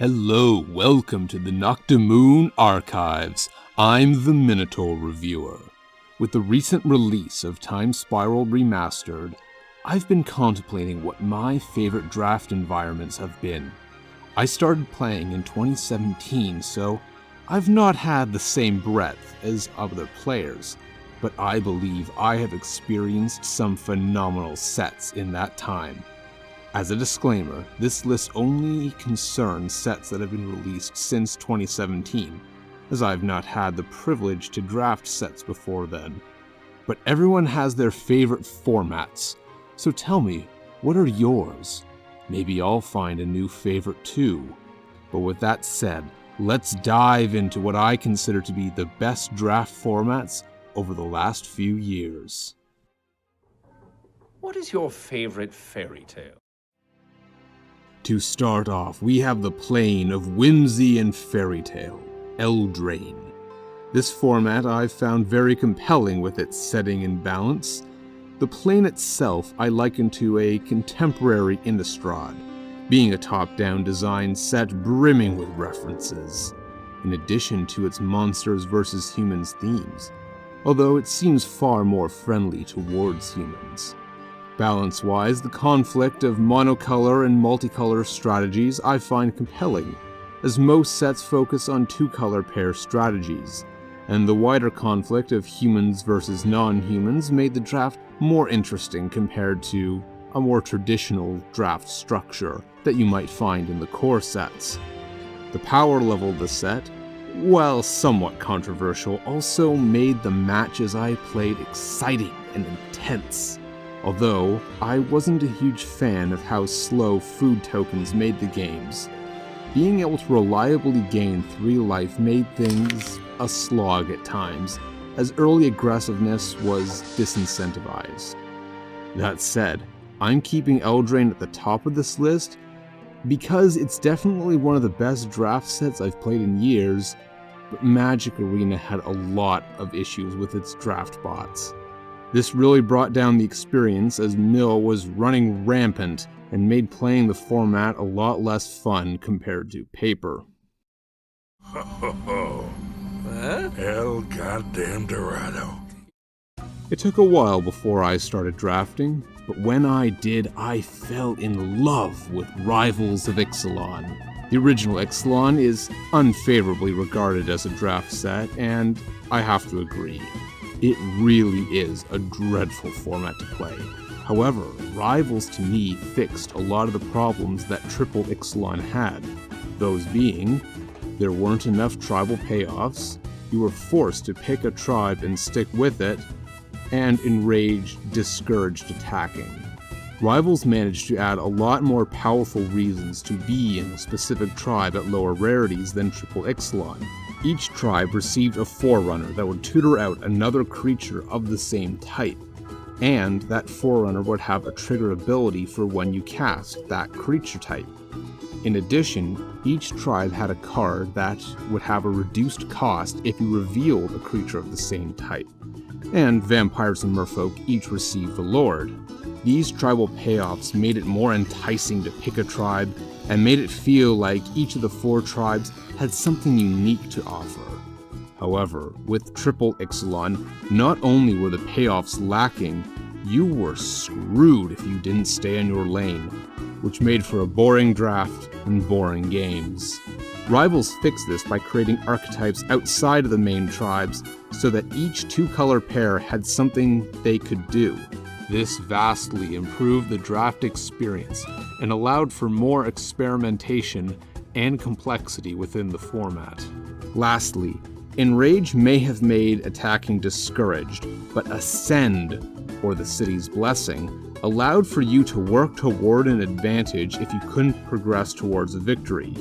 Hello, welcome to the Naktamun Archives. I'm the Minotaur Reviewer. With the recent release of Time Spiral Remastered, I've been contemplating what my favorite draft environments have been. I started playing in 2017, so I've not had the same breadth as other players, but I believe I have experienced some phenomenal sets in that time. As a disclaimer, this list only concerns sets that have been released since 2017, as I've not had the privilege to draft sets before then. But everyone has their favorite formats, so tell me, what are yours? Maybe I'll find a new favorite too. But with that said, let's dive into what I consider to be the best draft formats over the last few years. What is your favorite fairy tale? To start off, we have the plane of Whimsy and Fairy Tale, Eldraine. This format I've found very compelling with its setting and balance. The plane itself I liken to a contemporary Innistrad, being a top-down design set brimming with references, in addition to its monsters versus humans themes, although it seems far more friendly towards humans. Balance-wise, the conflict of monocolor and multicolor strategies I find compelling, as most sets focus on two-color pair strategies, and the wider conflict of humans versus non-humans made the draft more interesting compared to a more traditional draft structure that you might find in the core sets. The power level of the set, while somewhat controversial, also made the matches I played exciting and intense. Although, I wasn't a huge fan of how slow food tokens made the games. Being able to reliably gain 3 life made things a slog at times, as early aggressiveness was disincentivized. That said, I'm keeping Eldraine at the top of this list because it's definitely one of the best draft sets I've played in years, but Magic Arena had a lot of issues with its draft bots. This really brought down the experience as Mill was running rampant and made playing the format a lot less fun compared to paper. Ho ho ho. El goddamn Dorado. It took a while before I started drafting, but when I did, I fell in love with Rivals of Ixalan. The original Ixalan is unfavorably regarded as a draft set, and I have to agree. It really is a dreadful format to play. However, Rivals to me fixed a lot of the problems that Triple Ixalan had. Those being, there weren't enough tribal payoffs, you were forced to pick a tribe and stick with it, and Enraged discouraged attacking. Rivals managed to add a lot more powerful reasons to be in a specific tribe at lower rarities than Triple Ixalan. Each tribe received a Forerunner that would tutor out another creature of the same type, and that Forerunner would have a trigger ability for when you cast that creature type. In addition, each tribe had a card that would have a reduced cost if you revealed a creature of the same type, and vampires and merfolk each received the Lord. These tribal payoffs made it more enticing to pick a tribe, and made it feel like each of the 4 tribes had something unique to offer. However, with Triple Ixalan, not only were the payoffs lacking, you were screwed if you didn't stay in your lane, which made for a boring draft and boring games. Rivals fixed this by creating archetypes outside of the main tribes so that each 2-color pair had something they could do. This vastly improved the draft experience and allowed for more experimentation and complexity within the format. Lastly, Enrage may have made attacking discouraged, but Ascend, or the City's Blessing, allowed for you to work toward an advantage if you couldn't progress towards a victory.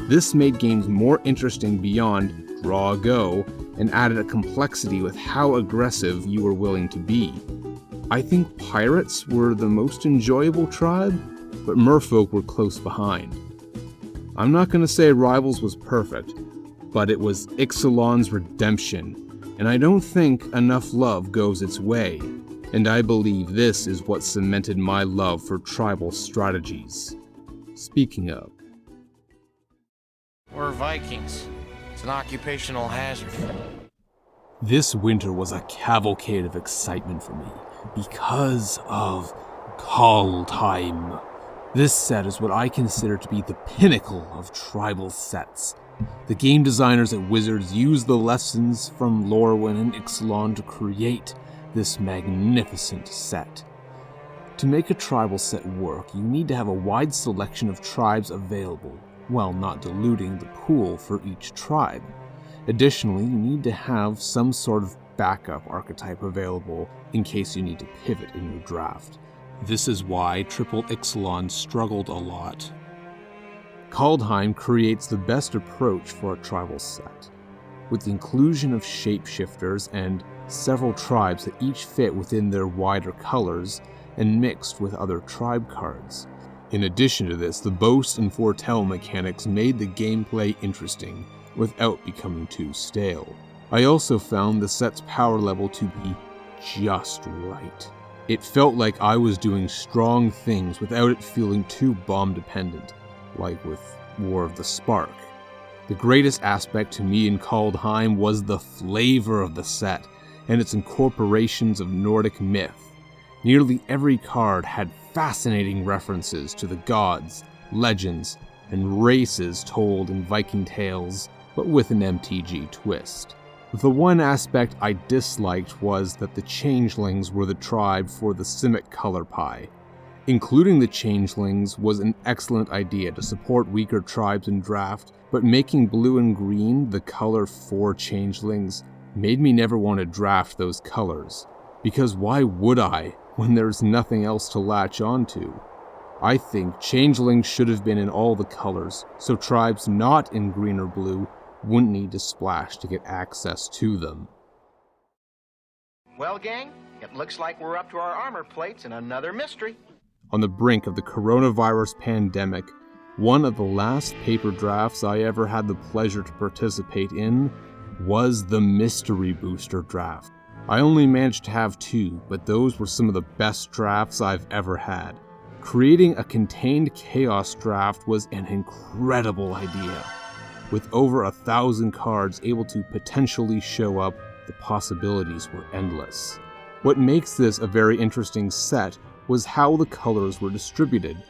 This made games more interesting beyond draw go, and added a complexity with how aggressive you were willing to be. I think Pirates were the most enjoyable tribe, but Merfolk were close behind. I'm not going to say Rivals was perfect, but it was Ixalan's redemption, and I don't think enough love goes its way, and I believe this is what cemented my love for tribal strategies. Speaking of, We're Vikings. It's an occupational hazard. This winter was a cavalcade of excitement for me because of Kaldheim. This set is what I consider to be the pinnacle of tribal sets. The game designers at Wizards used the lessons from Lorwyn and Ixalan to create this magnificent set. To make a tribal set work, you need to have a wide selection of tribes available, while not diluting the pool for each tribe. Additionally, you need to have some sort of backup archetype available in case you need to pivot in your draft. This is why Triple Ixalan struggled a lot. Kaldheim creates the best approach for a tribal set, with the inclusion of shapeshifters and several tribes that each fit within their wider colors and mixed with other tribe cards. In addition to this, the boast and foretell mechanics made the gameplay interesting without becoming too stale. I also found the set's power level to be just right. It felt like I was doing strong things without it feeling too bomb dependent, like with War of the Spark. The greatest aspect to me in Kaldheim was the flavor of the set and its incorporations of Nordic myth. Nearly every card had fascinating references to the gods, legends, and races told in Viking tales, but with an MTG twist. The one aspect I disliked was that the changelings were the tribe for the Simic color pie. Including the changelings was an excellent idea to support weaker tribes in draft, but making blue and green the color for changelings made me never want to draft those colors. Because why would I, when there's nothing else to latch onto? I think changelings should have been in all the colors, so tribes not in green or blue wouldn't need to splash to get access to them. Well, gang, it looks like we're up to our armor plates in another mystery. On the brink of the coronavirus pandemic, one of the last paper drafts I ever had the pleasure to participate in was the Mystery Booster draft. I only managed to have 2, but those were some of the best drafts I've ever had. Creating a contained chaos draft was an incredible idea. With over 1,000 cards able to potentially show up, the possibilities were endless. What makes this a very interesting set was how the colors were distributed.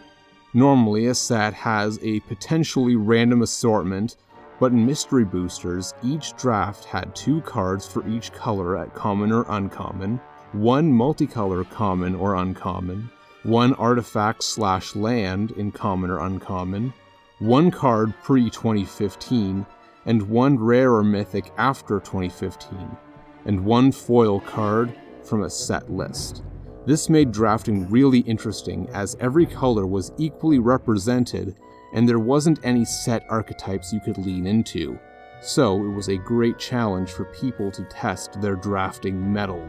Normally, a set has a potentially random assortment, but in Mystery Boosters, each draft had 2 cards for each color at common or uncommon, 1 multicolor common or uncommon, 1 artifact/land in common or uncommon, 1 card pre-2015, and 1 rare or mythic after 2015, and 1 foil card from a set list. This made drafting really interesting as every color was equally represented and there wasn't any set archetypes you could lean into, so it was a great challenge for people to test their drafting mettle.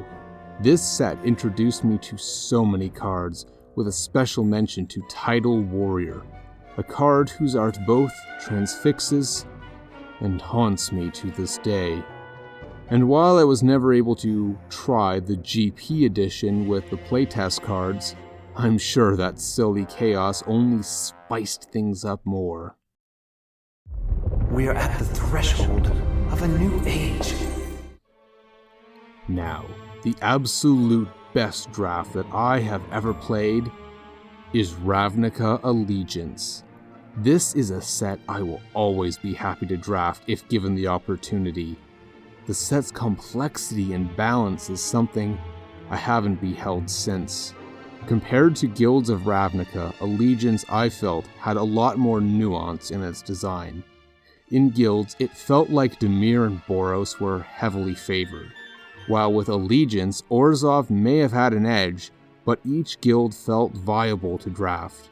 This set introduced me to so many cards, with a special mention to Tidal Warrior, a card whose art both transfixes and haunts me to this day. And while I was never able to try the GP edition with the playtest cards, I'm sure that silly chaos only spiced things up more. We are at the threshold of a new age. Now, the absolute best draft that I have ever played is Ravnica Allegiance. This is a set I will always be happy to draft if given the opportunity. The set's complexity and balance is something I haven't beheld since. Compared to Guilds of Ravnica, Allegiance, I felt, had a lot more nuance in its design. In Guilds, it felt like Dimir and Boros were heavily favored, while with Allegiance, Orzhov may have had an edge, but each guild felt viable to draft.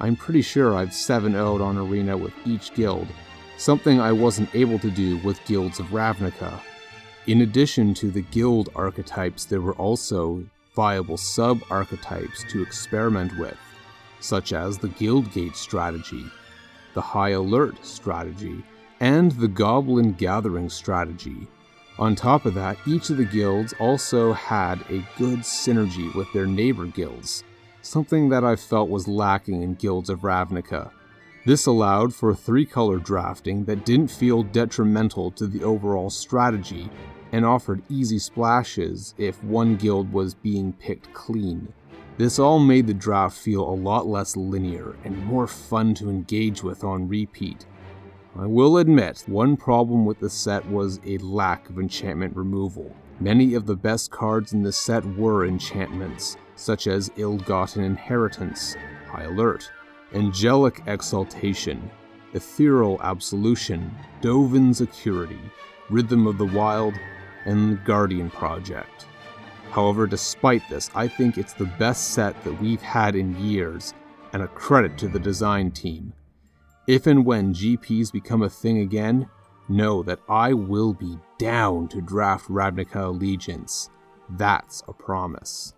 I'm pretty sure I've 7-0'd on Arena with each guild, something I wasn't able to do with Guilds of Ravnica. In addition to the guild archetypes, there were also viable sub-archetypes to experiment with, such as the Guildgate strategy, the High Alert strategy, and the Goblin Gathering strategy. On top of that, each of the guilds also had a good synergy with their neighbor guilds, something that I felt was lacking in Guilds of Ravnica. This allowed for 3-color drafting that didn't feel detrimental to the overall strategy and offered easy splashes if one guild was being picked clean. This all made the draft feel a lot less linear and more fun to engage with on repeat. I will admit, one problem with the set was a lack of enchantment removal. Many of the best cards in the set were enchantments, such as Ill-Gotten Inheritance, High Alert, Angelic Exaltation, Ethereal Absolution, Dovin's Security, Rhythm of the Wild, and Guardian Project. However, despite this, I think it's the best set that we've had in years, and a credit to the design team. If and when GPs become a thing again, know that I will be down to draft Ravnica Allegiance. That's a promise.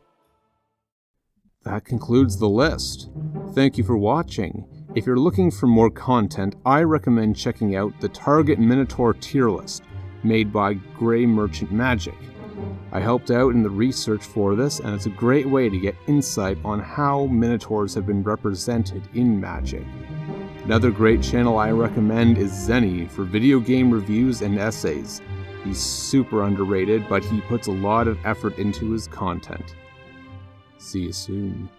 That concludes the list. Thank you for watching. If you're looking for more content, I recommend checking out the Target Minotaur tier list, made by Grey Merchant Magic. I helped out in the research for this, and it's a great way to get insight on how Minotaurs have been represented in Magic. Another great channel I recommend is Zenny for video game reviews and essays. He's super underrated, but he puts a lot of effort into his content. See you soon.